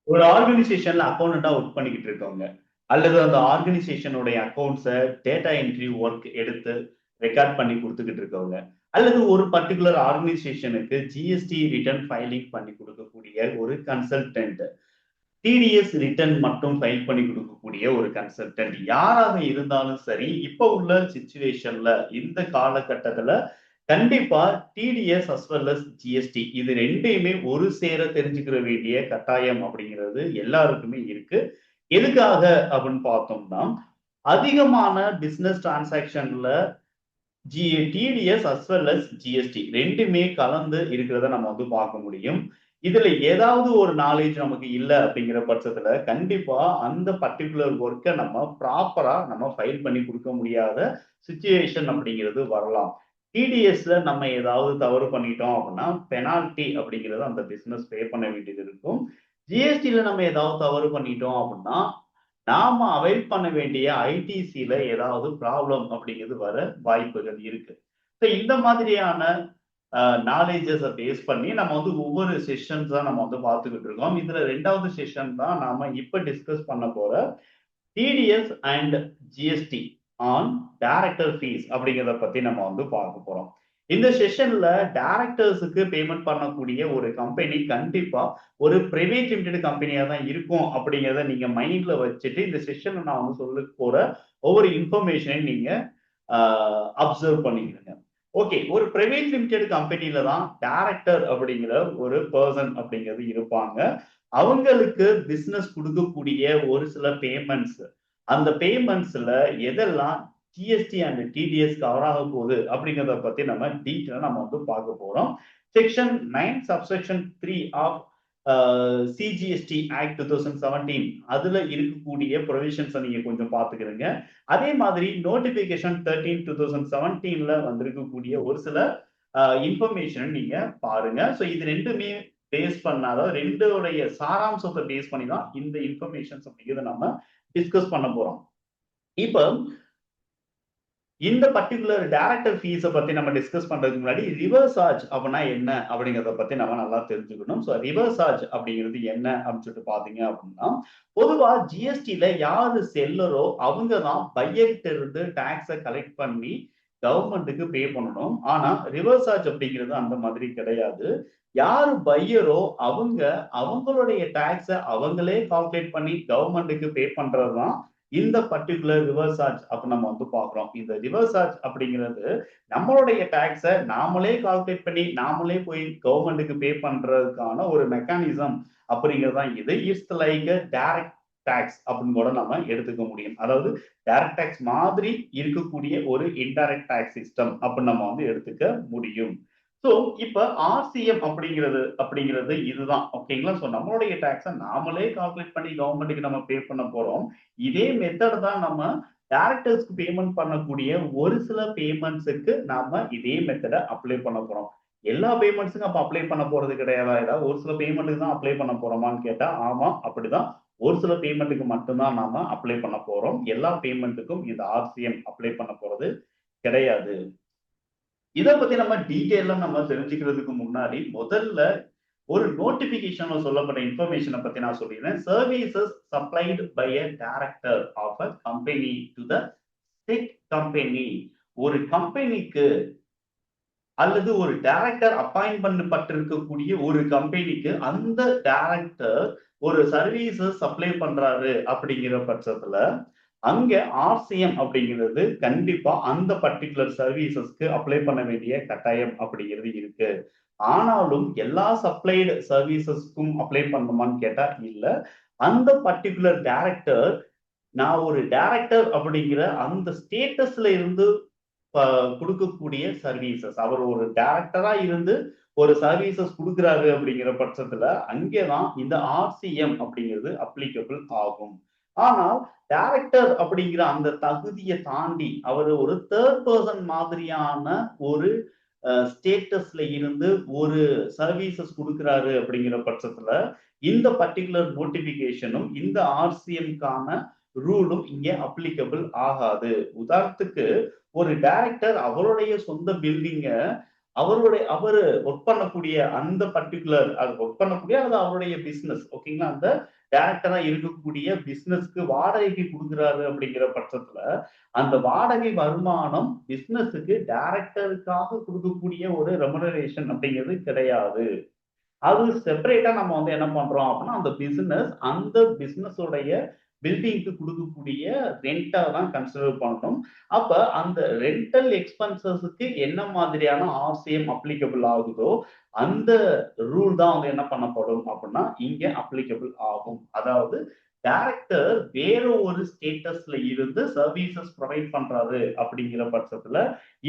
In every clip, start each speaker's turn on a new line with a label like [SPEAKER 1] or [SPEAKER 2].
[SPEAKER 1] ஒரு ஆர்கனைசேஷன்ல அக்கௌண்டன்டா ஒர்க் பண்ணிக்கிட்டு இருக்கவங்க அல்லது அந்த ஆர்கனைசேஷனுடைய அக்கௌண்ட்ஸை டேட்டா என்ட்ரி ஒர்க் எடுத்து ரெக்கார்ட் பண்ணி கொடுத்துக்கிட்டு இருக்கவங்க அல்லது ஒரு பர்டிகுலர் ஆர்கனைசேஷனுக்கு ஜிஎஸ்டி ரிட்டர்ன் ஃபைலிங் பண்ணி கொடுக்கக்கூடிய ஒரு கன்சல்டன்ட், டிடிஎஸ் ரிட்டர்ன் மட்டும் ஃபைல் பண்ணி கொடுக்கக்கூடிய ஒரு கன்சல்டன்ட், யாராக இருந்தாலும் சரி, இப்ப உள்ள சிச்சுவேஷன்ல இந்த காலகட்டத்துல கண்டிப்பா TDS as well as GST இது ரெண்டையுமே ஒரு சேர தெரிஞ்சுக்கிற வேண்டிய கட்டாயம் அப்படிங்கிறது எல்லாருக்குமே இருக்கு. எதுக்காக அப்படின்னு பார்த்தோம்னா, அதிகமான பிசினஸ் டிரான்சாக்ஷன்ல TDS as well as GST ரெண்டுமே கலந்து இருக்கிறத நம்ம வந்து பார்க்க முடியும். இதுல ஏதாவது ஒரு நாலேஜ் நமக்கு இல்ல அப்படிங்கிற பட்சத்துல கண்டிப்பா அந்த பர்ட்டிகுலர் ஒர்க்கை நம்ம ப்ராப்பரா நம்ம ஃபைல் பண்ணி கொடுக்க முடியாத சுச்சுவேஷன் அப்படிங்கிறது வரலாம். டிடிஎஸ்ல நம்ம ஏதாவது தவறு பண்ணிட்டோம் அப்படின்னா பெனால்டி அப்படிங்கிறது அந்த பிசினஸ் பே பண்ண வேண்டியது இருக்கும். ஜிஎஸ்டில நம்ம ஏதாவது தவறு பண்ணிட்டோம் அப்படின்னா நாம அவைல் பண்ண வேண்டிய ஐடிசில ஏதாவது ப்ராப்ளம் அப்படிங்கிறது வர வாய்ப்புகள் இருக்கு. ஸோ இந்த மாதிரியான நாலேஜஸை பேஸ் பண்ணி நம்ம வந்து ஒவ்வொரு செஷன்ஸா நம்ம வந்து பார்த்துக்கிட்டு இருக்கோம். இதுல 2வது செஷன் தான் நாம இப்ப டிஸ்கஸ் பண்ண போற TDS and GST on director fees அப்படிங்கிறத பத்தி நம்ம வந்து பார்க்க போறோம். இந்த செஷன்ல டைரக்டர்ஸுக்கு பேமெண்ட் பண்ணக்கூடிய ஒரு கம்பெனி கண்டிப்பா ஒரு பிரைவேட் லிமிடெட் கம்பெனியா தான் இருக்கும் அப்படிங்கிறத நீங்க மைண்ட்ல வச்சுட்டு இந்த செஷன்ல நான் வந்து சொல்ல போற ஒவ்வொரு இன்ஃபர்மேஷனையும் நீங்க அப்சர்வ் பண்ணிக்கிறீங்க. ஓகே, ஒரு பிரைவேட் லிமிடெட் கம்பெனில தான் டைரக்டர் அப்படிங்கிற ஒரு பர்சன் அப்படிங்கிறது இருப்பாங்க. அவங்களுக்கு பிசினஸ் கொடுக்கக்கூடிய ஒரு சில பேமெண்ட்ஸ், அந்த பேமெண்ட்ஸ்ல எதெல்லாம் ஜிஎஸ்டி அண்ட் டிடிஎஸ் கவர் ஆக போகுது அப்படிங்கிறத பத்தி நம்ம டீட்டெயிலா நம்ம வந்து பார்க்க போறோம். Section 9 subsection 3 of CGST act 2017 அதுல இருக்கக்கூடிய ப்ரொவிஷன்ஸை நீங்க கொஞ்சம் பார்த்துக்கிறீங்க. அதே மாதிரி நோட்டிபிகேஷன் 13/2017 வந்திருக்கக்கூடிய ஒரு சில இன்ஃபர்மேஷன் நீங்க பாருங்க. ஸோ இது ரெண்டுமே பேஸ் பண்ண, அதாவது ரெண்டோடைய சாராம்சத்தை பேஸ் பண்ணி தான் இந்த இன்ஃபர்மேஷன்ஸ் அப்படிங்கிறத நம்ம டிஸ்கஸ் பண்ண போறோம். இப்போ இந்த பர்டிகுலர் டைரக்டர் ஃபீஸை பத்தி நம்ம டிஸ்கஸ் பண்றதுக்கு முன்னாடி ரிவர்ஸ் சார்ஜ் அப்படின்னா என்ன அப்படிங்கிறத பத்தி நம்ம நல்லா தெரிஞ்சுக்கணும். ஸோ ரிவர்ஸ் சார்ஜ் அப்படிங்கிறது என்ன அப்படின்னு சொல்லிட்டு பாத்தீங்க அப்படின்னா, பொதுவா ஜிஎஸ்டில யாரு செல்லரோ அவங்க தான் பையர்கிட்ட இருந்து டாக்ஸை கலெக்ட் பண்ணி கவர்மெண்ட்டுக்கு பே பண்ணணும். ஆனா ரிவர்ஸ் சார்ஜ் அப்படிங்கிறது அந்த மாதிரி கிடையாது. யாரு பையரோ அவங்க அவங்களுடைய டாக்ஸை அவங்களே கால்குலேட் பண்ணி கவர்மெண்ட்டுக்கு பே பண்றதுதான் இந்த பர்ட்டிகுலர் ரிவர்ஸ் சார்ஜ் அப்ப நம்ம வந்து பாக்குறோம். இந்த ரிவர்ஸ் சார்ஜ் அப்படிங்கிறது நம்மளுடைய டாக்ஸை நாமளே கால்குலேட் பண்ணி நாமளே போய் கவர்மெண்ட்டுக்கு பே பண்றதுக்கான ஒரு மெக்கானிசம் அப்படிங்கிறது தான் இது. இட்ஸ் லைக் டைரக்ட் டாக்ஸ் அப்படின்னு கூட நம்ம எடுத்துக்க முடியும். அதாவது டைரக்ட் டாக்ஸ் மாதிரி இருக்கக்கூடிய ஒரு இன்டைரக்ட் டாக்ஸ் சிஸ்டம் அப்படின்னு நம்ம வந்து எடுத்துக்க முடியும். ஸோ இப்ப ஆர்சிஎம் அப்படிங்கிறது இதுதான். ஓகேங்களா? ஸோ நம்மளுடைய டாக்ஸை நாமளே கால்குலேட் பண்ணி கவர்மெண்ட்டுக்கு நம்ம பே பண்ண போறோம். இதே மெத்தட் தான் நம்ம டைரக்டர்ஸ்க்கு பேமெண்ட் பண்ணக்கூடிய ஒரு சில பேமெண்ட்ஸுக்கு நாம இதே மெத்தடை அப்ளை பண்ண போறோம். எல்லா பேமெண்ட்ஸுக்கும் அப்ப அப்ளை பண்ண போறது கிடையாதா? ஏதாவது ஒரு சில பேமெண்ட்டுக்கு தான் அப்ளை பண்ண போறோமான்னு கேட்டா, ஆமா அப்படிதான். ஒரு சில பேமெண்ட்டுக்கு மட்டும்தான் நாம அப்ளை பண்ண போறோம். எல்லா பேமெண்ட்டுக்கும் இந்த ஆர்சிஎம் அப்ளை பண்ண போறது கிடையாது. இத பத்தி நம்ம டீட்டெயிலா நம்ம தெரிஞ்சுக்கிறதுக்கு முன்னாடி முதல்ல ஒரு நோட்டிபிகேஷன்ல சொல்லப்பட்ட இன்ஃபர்மேஷனை பத்தி நான் சொல்லிடுறேன். Services supplied by a director of a company to the said company. ஒரு கம்பெனிக்கு அல்லது ஒரு டைரக்டர் அப்பாயிண்ட் பண்ணப்பட்டிருக்கக்கூடிய ஒரு கம்பெனிக்கு அந்த டைரக்டர் ஒரு சர்வீசஸ் சப்ளை பண்றாரு அப்படிங்கிற பட்சத்துல அங்க ஆர்சிஎம் அப்படிங்கிறது கண்டிப்பா அந்த பர்டிகுலர் சர்வீசஸ்க்கு அப்ளை பண்ண வேண்டிய கட்டாயம் அப்படிங்கிறது இருக்கு. ஆனாலும் எல்லா சப்ளைடு சர்வீசஸ்க்கும் அப்ளை பண்ணணுமான்னு கேட்டா இல்ல. அந்த பர்டிகுலர் டைரக்டர், நான் ஒரு டைரக்டர் அப்படிங்கிற அந்த ஸ்டேட்டஸ்ல இருந்து கொடுக்கக்கூடிய சர்வீசஸ், அவர் ஒரு டைரக்டரா இருந்து ஒரு சர்வீசஸ் கொடுக்குறாரு அப்படிங்கிற பட்சத்துல அங்கேதான் இந்த ஆர்சிஎம் அப்படிங்கிறது அப்ளிகபிள் ஆகும். ஆனால் டைரக்டர் அப்படிங்கிற அந்த தகுதியை தாண்டி அவர் ஒரு தேர்ட் பர்சன் மாதிரியான ஒரு ஸ்டேட்டஸ்ல இருந்து ஒரு சர்வீசஸ் கொடுக்குறாரு அப்படிங்கிற பட்சத்துல இந்த பர்டிகுலர் நோட்டிபிகேஷனும் இந்த ஆர்சிஎம்கான ரூலும் இங்கே அப்ளிகபிள் ஆகாது. உதாரணத்துக்கு ஒரு டைரக்டர் அவருடைய சொந்த பில்டிங்க அவரு ஒர்க் பண்ணக்கூடிய அந்த பர்டிகுலர் அது ஒர்க் பண்ணக்கூடிய அது அவருடைய பிசினஸ் ஓகேங்களா. அந்த டைரக்டரா இருக்கக்கூடிய பிசினஸ்க்கு வாடகைக்கு குடுக்குறாரு அப்படிங்கிற பட்சத்துல, அந்த வாடகை வருமானம் பிசினஸ்க்கு டைரக்டருக்காக குடுக்கக்கூடிய ஒரு ரெமுனரேஷன் அப்படிங்கிறது கிடையாது. அது செப்பரேட்டா நம்ம வந்து என்ன பண்றோம் அப்படின்னா, அந்த பிசினஸ் உடைய பில்டிங்க்கு குடுக்கக்கூடிய ரென்ட்டா தான் கன்சிடர் பண்ணணும். அப்ப அந்த ரென்டல் எக்ஸ்பென்சஸ்க்கு என்ன மாதிரியான ஆர்சிஎம் அப்ளிகபிள் ஆகுதோ, அந்த ரூல் தான் வந்து என்ன பண்ணப்படும் அப்படின்னா, இங்க அப்ளிகபிள் ஆகும். அதாவது டைரக்டர் வேற ஒரு ஸ்டேட்டஸ்ல இருந்து சர்வீசஸ் புரொவைட் பண்றாரு அப்படிங்கிற பட்சத்துல,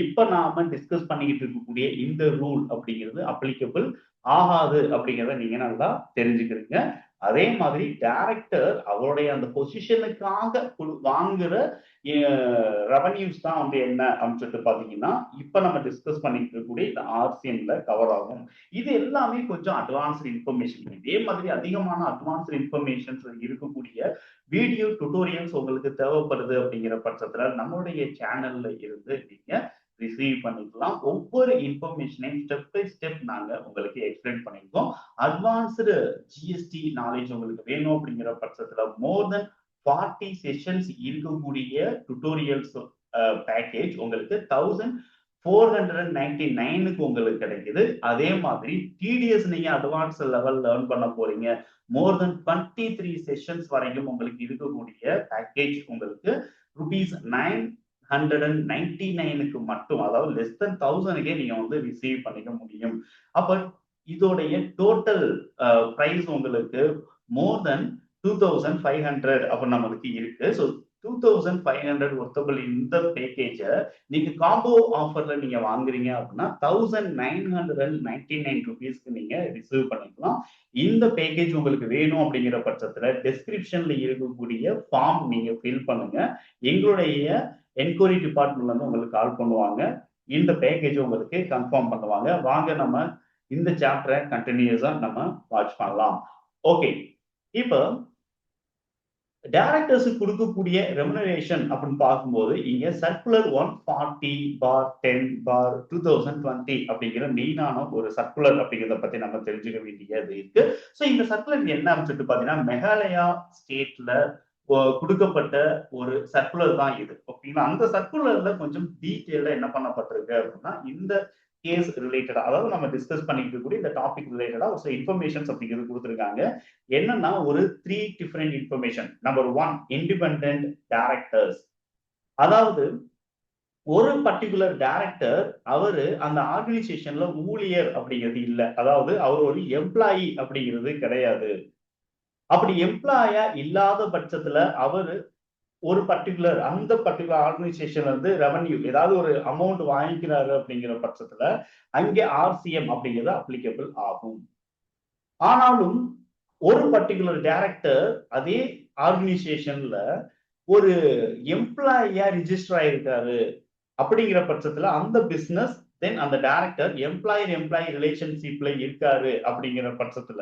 [SPEAKER 1] இப்ப நாம டிஸ்கஸ் பண்ணிக்கிட்டு இருக்கக்கூடிய இந்த ரூல் அப்படிங்கிறது அப்ளிகபிள் ஆகாது அப்படிங்கிறத நீங்க நல்லா தெரிஞ்சுக்கிறீங்க. அதே மாதிரி டைரக்டர் அவருடைய அந்த பொசிஷனுக்காக வாங்குற ரெவன்யூஸ் தான் வந்து என்ன அப்படின்னு சொல்லிட்டு பாத்தீங்கன்னா, இப்ப நம்ம டிஸ்கஸ் பண்ணிட்டு இருக்கக்கூடிய இந்த ஆர்சிஎம்ல கவர் ஆகும். இது எல்லாமே கொஞ்சம் அட்வான்ஸ்டு இன்ஃபர்மேஷன். இதே மாதிரி அதிகமான அட்வான்ஸ்டு இன்ஃபர்மேஷன்ஸ் இருக்கக்கூடிய வீடியோ டுட்டோரியல்ஸ் உங்களுக்கு தேவைப்படுது அப்படிங்கிற பட்சத்துல நம்மளுடைய சேனல்ல இருந்து நீங்க ரிசீவ் பண்ணிக்கலாம். ஒவ்வொரு இன்ஃபர்மேஷனையும் ஸ்டெப் பை ஸ்டெப் நாங்க உங்களுக்கு எக்ஸ்பிளைன் பண்ணியிருக்கோம். அட்வான்ஸ்டு ஜிஎஸ்டி நாலேஜ் உங்களுக்கு வேணும் அப்படிங்கிற பட்சத்துல மோர் தென் 40 செஷன்ஸ் இருக்கக்கூடிய டுட்டோரியல்ஸ் பேக்கேஜ் உங்களுக்கு 1499க்கு உங்களுக்கு கிடைக்குது. அதே மாதிரி டிடிஎஸ் நீங்க அட்வான்ஸ் லெவல் லேர்ன் பண்ண போறீங்க. மோர் தென் 23 செஷன்ஸ் வரைக்கும் உங்களுக்கு இருக்கக்கூடிய பேக்கேஜ் உங்களுக்கு ரூபீஸ் 999க்கு மட்டும், அதாவது லெஸ் தென் 1000க்கே நீங்க வந்து ரிசீவ் பண்ணிக்க முடியும். அப்ப இதோடைய டோட்டல் பிரைஸ் உங்களுக்கு மோர் தென் 2500 அப்ப நம்மளுக்கு இருக்கு. ஸோ 2500 ஒர்த்தபிள் இந்த பேக்கேஜ நீங்க காம்போ ஆஃபர்ல நீங்க வாங்குறீங்க அப்படின்னா 1999 ருபீஸ்க்கு நீங்க ரிசீவ் பண்ணிக்கலாம். இந்த பேக்கேஜ் உங்களுக்கு வேணும் அப்படிங்கிற பட்சத்துல டெஸ்கிரிப்ஷன்ல இருக்கக்கூடிய ஃபார்ம் நீங்க ஃபில் பண்ணுங்க. எங்களுடைய என்கொயரி டிபார்ட்மெண்ட்ல இருந்து உங்களுக்கு கால் பண்ணுவாங்க. இந்த பேக்கேஜ் உங்களுக்கு கன்ஃபார்ம் பண்ணுவாங்க. வாங்க நம்ம இந்த சாப்டரை கண்டினியூஸா நம்ம வாட்ச் பண்ணலாம். ஓகே, இப்போ டைரக்டர்ஸ் கொடுக்கக்கூடிய ரெமுனரேஷன் அப்படின்னு பார்க்கும்போது இங்க சர்க்குலர் 140/10/2020 அப்படிங்கிற மெயினான ஒரு சர்க்குலர் அப்படிங்கிறத பத்தி நம்ம தெரிஞ்சுக்க வேண்டியது இருக்கு. ஸோ இந்த சர்க்குலர் என்ன அப்படின்னு சொல்லிட்டு பாத்தீங்கன்னா, மெகாலயா ஸ்டேட்ல கொடுக்கப்பட்ட ஒரு சர்க்குலர் தான் இது. ஓகேங்களா. அந்த சர்க்குலர்ல கொஞ்சம் டீட்டெயிலா என்ன பண்ணப்பட்டிருக்கு அப்படின்னா, இந்த கேஸ் ரிலேட்டடா, அதாவது நம்ம டிஸ்கஸ் பண்ணிட்டு இருக்கக்கூடிய இந்த டாபிக் ரிலேட்டடா ஒரு சில இன்ஃபர்மேஷன்ஸ் அப்படிங்கிறது கொடுத்துருக்காங்க. என்னன்னா ஒரு 3 different information. Number 1 independent directors. அதாவது ஒரு பர்டிகுலர் டைரக்டர் அவரு அந்த ஆர்கனைசேஷன்ல ஊழியர் அப்படிங்கிறது இல்ல. அதாவது அவர் ஒரு எம்ப்ளாயி அப்படிங்கிறது கிடையாது. அப்படி எம்ப்ளாயா இல்லாத பட்சத்துல அவரு ஒரு அந்த பர்டிகுலர் ஆர்கனைசேஷன்ல இருந்து ரெவன்யூ ஏதாவது ஒரு அமௌண்ட் வாங்கிக்கிறாரு அப்படிங்கிற பட்சத்துல அங்கே ஆர்சிஎம் அப்படிங்கிறது அப்ளிகபிள் ஆகும். ஆனாலும் ஒரு பர்டிகுலர் டைரக்டர் அதே ஆர்கனைசேஷன்ல ஒரு எம்ப்ளாயியா ரிஜிஸ்டர் ஆயிருக்காரு அப்படிங்கிற பட்சத்துல அந்த பிசினஸ் தென் அந்த டைரக்டர் எம்ப்ளாயி ரிலேஷன்ஷிப்ல இருக்காரு அப்படிங்கிற பட்சத்துல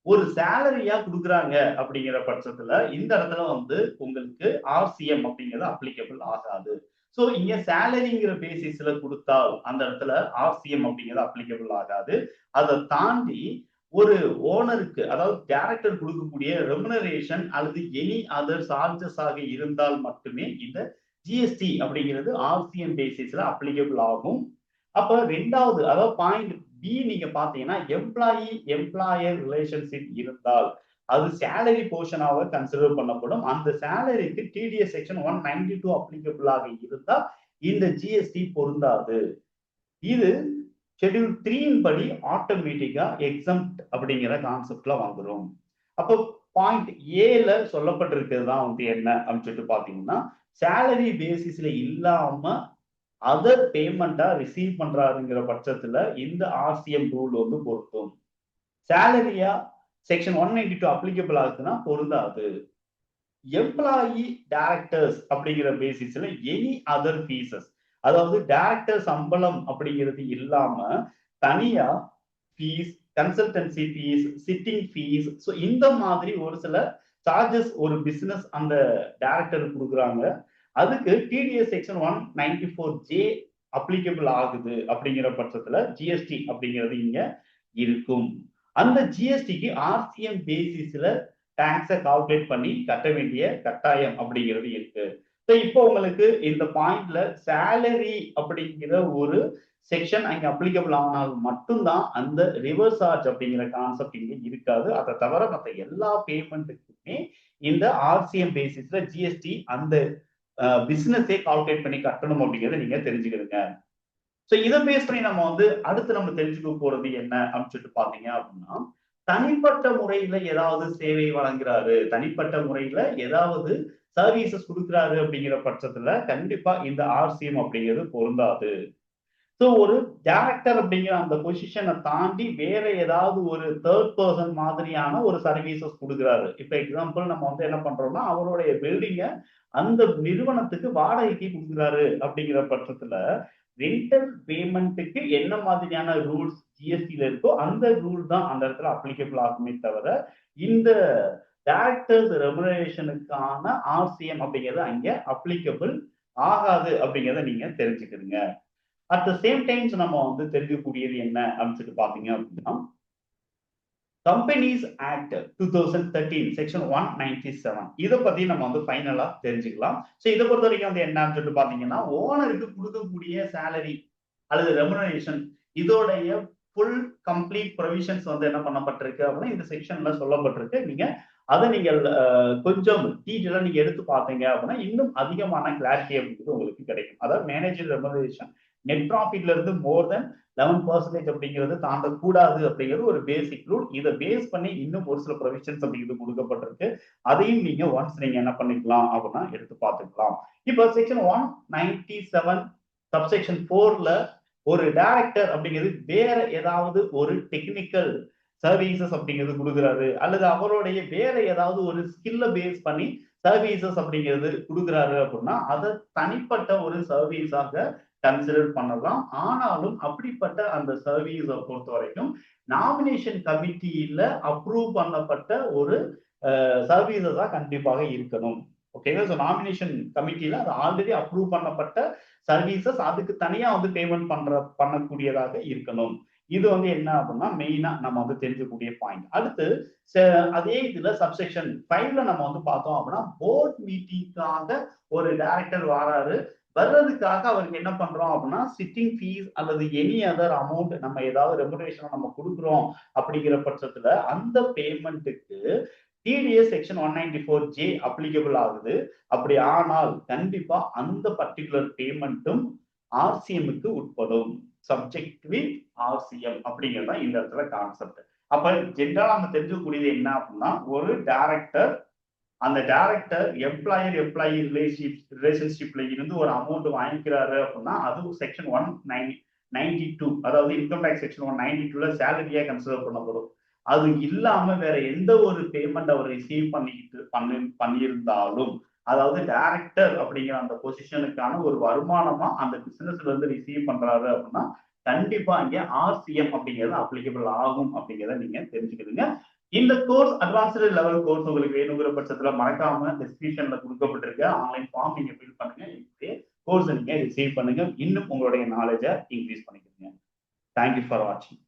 [SPEAKER 1] ஒரு சேலரியா கொடுக்குறாங்க அப்படிங்கிற பட்சத்துல இந்த இடத்துல வந்து உங்களுக்கு ஆர்சிஎம் அப்படிங்கிறது அப்ளிகபிள் ஆகாது. சோ இங்க சேலரிங்கிற பேசிஸ்ல கொடுத்தால் அந்த இடத்துல ஆர்சிஎம் அப்படிங்கிறது அப்ளிகபிள் ஆகாது. அதை தாண்டி ஒரு ஓனருக்கு, அதாவது டைரக்டர் கொடுக்கக்கூடிய ரெமுனரேஷன் அல்லது எனி அதர் சார்ஜஸ் ஆக இருந்தால் மட்டுமே இந்த ஜிஎஸ்டி அப்படிங்கிறது ஆர்சிஎம் பேசிஸ்ல அப்ளிகபிள் ஆகும். அப்ப ரெண்டாவது, அதாவது பாயிண்ட் பி நீங்க பாத்தீங்கன்னா, எம்ப்ளாயர் ரிலேஷன்ஷிப் இருந்தால் அது சேலரி போர்ஷனாக கன்சிடர் பண்ணப்படும். அந்த சேலரிக்கு டிடிஎஸ் செக்ஷன் 192 அப்ளிகபிள் ஆக இருந்தால் இந்த ஜிஎஸ்டி பொருந்தாது. இது ஷெட்யூல் 3 படி ஆட்டோமேட்டிக்கா எக்ஸம்ப்ட் அப்படிங்கிற கான்செப்ட்ல வந்துடும். அப்போ பாயிண்ட் ஏல சொல்லப்பட்டிருக்கிறது தான் வந்து என்ன அப்படின்னு சொல்லிட்டு பாத்தீங்கன்னா, சேலரி பேசிஸ்ல இல்லாம அதர் பேமெண்டா ரிசீவ் பண்றாருங்கிற பட்சத்துல இந்த ஆர்சிஎம் ரூல் வந்து பொருத்தும். சேலரியா செக்ஷன் 192 அப்ளிகபிள் ஆகுதுன்னா பொருந்தாது. எம்ப்ளாயி டைரக்டர்ஸ் அப்படிங்கிற பேசிஸ்ல எனி அதர் ஃபீஸஸ், அதாவது டைரக்டர் சம்பளம் அப்படிங்கிறது இல்லாம தனியா fees, consultancy fees, sitting fees, so இந்த மாதிரி ஒரு சில சார்ஜஸ் ஒரு பிசினஸ் அந்த டைரக்டர் கொடுக்குறாங்க. அதுக்கு டிடிஎஸ் செக்ஷன் 194 ஜே அப்ளிகபிள் ஆகுது அப்படிங்கிற பட்சத்துல ஜிஎஸ்டி அப்படிங்கிறது இங்க இருக்கும். அந்த ஜிஎஸ்டிக்கு ஆர்சிஎம் பேசிஸ்ல டாக்ஸை கால்குலேட் பண்ணி கட்ட வேண்டிய கட்டாயம் அப்படிங்கிறது இருக்கு. இப்போ உங்களுக்கு இந்த பாயிண்ட்ல சேலரி அப்படிங்கிற ஒரு செக்ஷன் அங்க அப்ளிகபிள் ஆனால் மட்டும்தான் அந்த ரிவர்ஸ் சார்ஜ் அப்படிங்கிற கான்செப்ட் இங்க இருக்காது. அதை தவிர மற்ற எல்லா பேமெண்ட்டுக்குமே இந்த ஆர்சிஎம் பேசிஸ்ல ஜிஎஸ்டி அந்த பிசினஸே கால்குலேட் பண்ணி கட்டணும் அப்படிங்கிறத நீங்க தெரிஞ்சுக்கிடுங்க. ஸோ இதை பேஸ் பண்ணி நம்ம அடுத்து நம்ம தெரிஞ்சுக்க போறது என்ன அப்படின்னு சொல்லிட்டு பாத்தீங்க அப்படின்னா, தனிப்பட்ட முறையில ஏதாவது சேவை வழங்குறாரு, தனிப்பட்ட முறையில ஏதாவது சர்வீசஸ் கொடுக்குறாரு அப்படிங்கிற பட்சத்துல கண்டிப்பா இந்த ஆர்சிஎம் அப்படிங்கிறது பொருந்தாது. ஸோ ஒரு டைரக்டர் அப்படிங்கிற அந்த பொசிஷனை தாண்டி வேற ஏதாவது ஒரு தேர்ட் பர்சன் மாதிரியான ஒரு சர்வீசஸ் கொடுக்குறாரு. இப்ப எக்ஸாம்பிள் நம்ம என்ன பண்றோம்னா, அவருடைய பில்டிங்கை அந்த நிறுவனத்துக்கு வாடகைக்கு கொடுக்குறாரு அப்படிங்கிற பட்சத்துல ரெண்டல் பேமெண்ட்டுக்கு என்ன மாதிரியான ரூல்ஸ் ஜிஎஸ்டில இருக்கோ அந்த ரூல் தான் அந்த இடத்துல அப்ளிகபிள் ஆகுமே தவிர இந்த டைரக்டர்ஸ் ரெமுனரேஷனுக்கான ஆர்சிஎம் அப்படிங்கிறது அங்க அப்ளிகபிள் ஆகாது அப்படிங்கிறத நீங்க தெரிஞ்சுக்கிறீங்க. அட் த சேம் டைம்ஸ் நம்ம தெரிஞ்சுக்கூடியது என்ன அப்படின்னு சொல்லிட்டு பாத்தீங்க அப்படின்னா, கம்பெனிஸ் ஆக்ட் 2013 செக்ஷன் 197 இதை பத்தி நம்ம ஃபைனலா தெரிஞ்சுக்கலாம். ஸோ இதை பொறுத்த வரைக்கும் என்னன்னு சொல்லிட்டு பாத்தீங்கன்னா, ஓனருக்கு கொடுக்கக்கூடிய சேலரி அல்லது ரெமுனரேஷன் இதோடைய ஃபுல் கம்ப்ளீட் ப்ரொவிஷன்ஸ் என்ன பண்ணப்பட்டிருக்கு அப்படின்னா இந்த செக்ஷன்ல சொல்லப்பட்டிருக்கு. அதை நீங்கள் கொஞ்சம் டீட்டெயிலா நீங்க எடுத்து பார்த்தீங்க அப்படின்னா இன்னும் அதிகமான கிளாரிட்டி அப்படிங்கிறது உங்களுக்கு கிடைக்கும். அதாவது மேனேஜர் ரெமுனரேஷன் நெட் ப்ராஃபிட்ல இருந்து மோர் தென் 11% அப்படிங்கிறது தாண்டக்கூடாது அப்படிங்கிறது ஒரு பேசிக் ரூல். இதை பேஸ் பண்ணி இன்னும் ஒரு சில ப்ரொவிஷன்ஸ் அப்படிங்கிறது கொடுக்கப்பட்டிருக்கு. அதையும் நீங்க ஒன்ஸ் நீங்க என்ன பண்ணிக்கலாம் அப்படின்னா எடுத்து பார்த்துக்கலாம். இப்போ செக்ஷன் 197 சப்செக்ஷன் 4ல ஒரு டைரக்டர் அப்படிங்கிறது வேற ஏதாவது ஒரு டெக்னிக்கல் சர்வீசஸ் அப்படிங்கிறது கொடுக்குறாரு அல்லது அவருடைய வேற ஏதாவது ஒரு ஸ்கில்ல பேஸ் பண்ணி சர்வீசஸ் அப்படிங்கிறது கொடுக்குறாரு அப்படின்னா அதை தனிப்பட்ட ஒரு சர்வீஸாக கன்சிடர் பண்ணலாம். ஆனாலும் அப்படிப்பட்ட அந்த சர்வீஸை பொறுத்த வரைக்கும் நாமினேஷன் கமிட்டியில அப்ரூவ் பண்ணப்பட்ட ஒரு சர்வீசஸா கண்டிப்பாக இருக்கணும். ஓகேவா? ஸோ நாமினேஷன் கமிட்டியில அது ஆல்ரெடி அப்ரூவ் பண்ணப்பட்ட சர்வீசஸ் அதுக்கு தனியா பேமெண்ட் பண்ணக்கூடியதாக இருக்கணும். இது என்ன அப்படின்னா மெயினா நம்ம தெரிஞ்சக்கூடிய பாயிண்ட். அடுத்து அதே இதுல சப்செக்ஷன் 5ல நம்ம பார்த்தோம் அப்படின்னா போர்ட் மீட்டிங்காக ஒரு டைரக்டர் வராரு. வர்றதுக்காக அவருக்கு என்ன பண்றோம் அப்படின்னா சிட்டிங் ஃபீஸ் அல்லது எனி அதர் அமௌண்ட் நம்ம ஏதாவது ரெமுனரேஷன் நம்ம கொடுக்குறோம் அப்படிங்கிற பட்சத்துல அந்த பேமெண்ட்டுக்கு டிடிஎஸ் செக்ஷன் 194J அப்ளிகபிள் ஆகுது. அப்படி ஆனால் கண்டிப்பா அந்த பர்டிகுலர் பேமெண்ட்டும் ஆர்சிஎம்க்கு உட்படும். சப்ஜெக்ட் வித் ஆர்சிஎம் அப்படிங்கிறது தான் இந்த இடத்துல கான்செப்ட். அப்ப ஜென்ரலா நம்ம தெரிஞ்சுக்கூடியது என்ன அப்படின்னா, ஒரு டைரக்டர் அந்த டைரக்டர் எம்ப்ளாயி ரிலேஷன்ஷிப்ல இருந்து ஒரு அமௌண்ட் வாங்கிக்கிறாரு அப்படின்னா அது செக்ஷன் 192 அதாவது இன்கம் டேக்ஸ் செக்ஷன் 192ல சேலரியா கன்சிடர் பண்ணப்படும். அது இல்லாம வேற எந்த ஒரு பேமெண்ட் அவர் ரிசீவ் பண்ணியிருந்தாலும் அதாவது டைரக்டர் அப்படிங்கிற அந்த பொசிஷனுக்கான ஒரு வருமானமா அந்த பிசினஸ்ல இருந்து ரிசீவ் பண்றாரு அப்படின்னா கண்டிப்பா இங்க ஆர்சிஎம் அப்படிங்கிறது அப்ளிகபிள் ஆகும் அப்படிங்கிறத நீங்க தெரிஞ்சுக்கிடுங்க. இந்த கோர்ஸ் அட்வான்ஸ்டு லெவல் கோர்ஸ் உங்களுக்கு வேணுங்கிற பட்சத்துல மறக்காம டிஸ்கிரிப்ஷன்ல கொடுக்கப்பட்டிருக்க ஆன்லைன் ஃபார்ம் நீங்க ஃபில் பண்ணுங்க. இப்படியே கோர்ஸ் நீங்க ரிசீவ் பண்ணுங்க. இன்னும் உங்களுடைய நாலேஜை இன்க்ரீஸ் பண்ணிக்கோங்க. தேங்க்யூ ஃபார் வாட்சிங்.